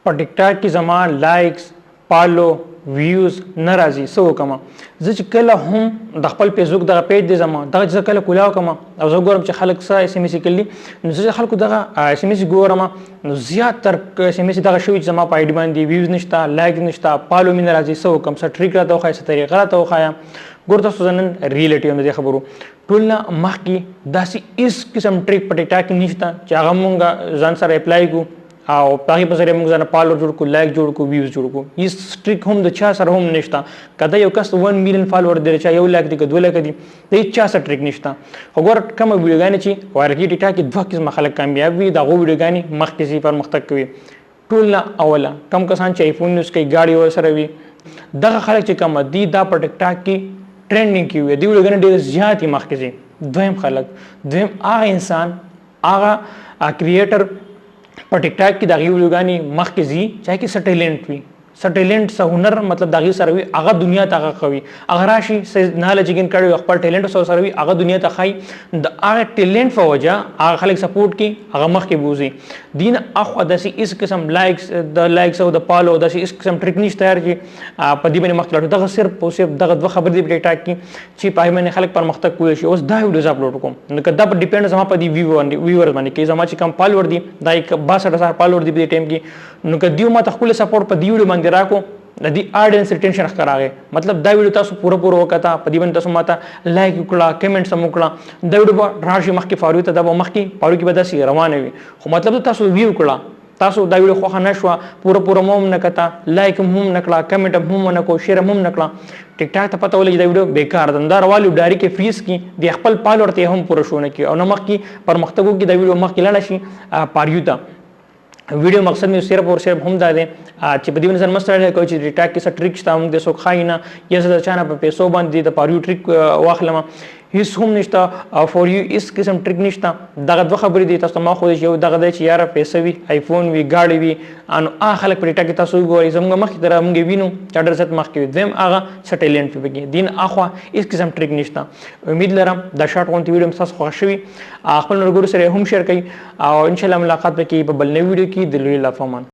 په ټیک ټاک کې زما لایکس فالو ویوز نه راځي څه وکړم زه چې کله هم د خپل فیسبوک دغه پیج دی زما دغه چې زه کله کولاو کوم او زه ګورم چې خلک څه اس ام اس کوي نو زه خلکو دغه اس ام اس ګورم نو زیات تر اس ام اس دغه شوی چې زما په آی ډي باندې ویوز نشته لایک نشته فالو مې نه راځي څه وکړم څه ټریک راته وښایه څه طریقه راته وښایه ګور تاسو زه نن ریلیټي هم د دې خبرو ټول نه مخکې داسې هېڅ قسم ټریک په ټیک ټاک کې نشته چې هغه مونږ ځان سره اپلای کړو او په هغې په ذریعه موږ ځانه فالوور جوړ کړو لایک جوړ کړو ویوز جوړ کړو هېڅ ټریک هم د چا سره هم نشته که دا یو کس 1 میلیون فالوور دی چا 1 لاک دی که 2 لاک دي د هېڅ چا سره ټریک نشته خو ګوره کومه ویډیوګانې چې وایرل کېږي ټیک ټاک کې 2 قسمه خلک کامیاب وي د هغو ویډیوګانې مخکې ځي پرمختګ کوي ټول نه اوله کم کسان چې آیفون یوز کوي ګاډي ورسره وي دغه خلک چې کومه دي دا په ټیک ټاک کې ټرینډینګ کې وي دې ویډیوګانې ډېرې زیاتې مخکې ځي دویم خلک دویم هغه انسان هغه کریټر په ټیک ټاک کې د هغې ویډیوګانې مخکې ځي چا کې څه ټیلنټ وي څه ټیلنټ څه هنر مطلب د هغې سره وي هغه دنیا ته هغه کوي هغه راشي ناله چکن کړی خپل ټیلنټ سره وي هغه دنیا ته ښایي د هغه ټیلنټ په وجه هغه خلک سپورټ کړي هغه مخکې بوځي دین اخوا داسې هېڅ قسم لایکس او د فالو داسې هېڅ قسم ټریک نشته یار چې په دې باندې مخکې لاړو دغه صرف او صرف دغه 2 خبرې دي په ټیک ټاک کې چې په هغې باندې خلک پرمختګ کولی شي اوس دا ویډیوز اپلوډ کوم نو که دا په ډیپینډ زما په دې ویورز باندې کې زما چې کوم فالوور دي دا 62,000 فالوور دي په دې ټایم کې نو که دیو ماته ښکلی سپورټ په دې ویډیو باندې راکړو د دې آډینس ریټینشن ښکاره مطلب دا ویډیو تاسو پوره وکړه په دې باندې تاسو ماته لایک وکړه کمنټس هم وکړه دا ویډیو به راشي مخکې فاروق ته دا به مخکې فاروق کې به داسې روانه وي خو مطلب تاسو ویو کړه تاسو دا ویډیو خوښه نه شوه پوره مو هم نه کړه لایک هم نه کړه کمنټ هم نه کړو شیر هم نه کړه ټیک ټاک ته پته ولګي دا ویډیو بیکار ده دا راوالي ډایرکټ یې فریز کړي د خپل فالوور ته هم پوره شو نه کړي او نه مخکې پرمختګ وکړي دا ویډیو مخکې لاړه شي فاروق ته ویډیو مقصد مې صرف او صرف هم دا دی چې په دې باندې ځان مستړی کوي چې ټیک ټاک کې څه ټریک شته موږ د څوک ښایي نه یا زه د چا نه په پیسو باندې د فاروق ټریک واخلم هېڅ هم نشته فور یو هېڅ قسم ټریک نشته دغه 2 خبرې دي تاسو ته ما ښودی چې یو دغه دی چې یاره پیسه وي آیفون وي ګاډي وي نو هغه خلک په ټیک ټاک کې تاسو وګورئ زموږ مخکې تر موږ وینو چې ډېر زیات مخکې وي دویم هغه څه ټیلنټ وي پکې دین اخوا هېڅ قسم ټریک نشته امید لرم دا شارټ غونډې ویډیو ستاسو خوښ شوي خپل ملګرو سره هم شیر کړئ او انشاءالله ملاقات به کېږي په بل نوي ویډیو کې د لوی الله په امان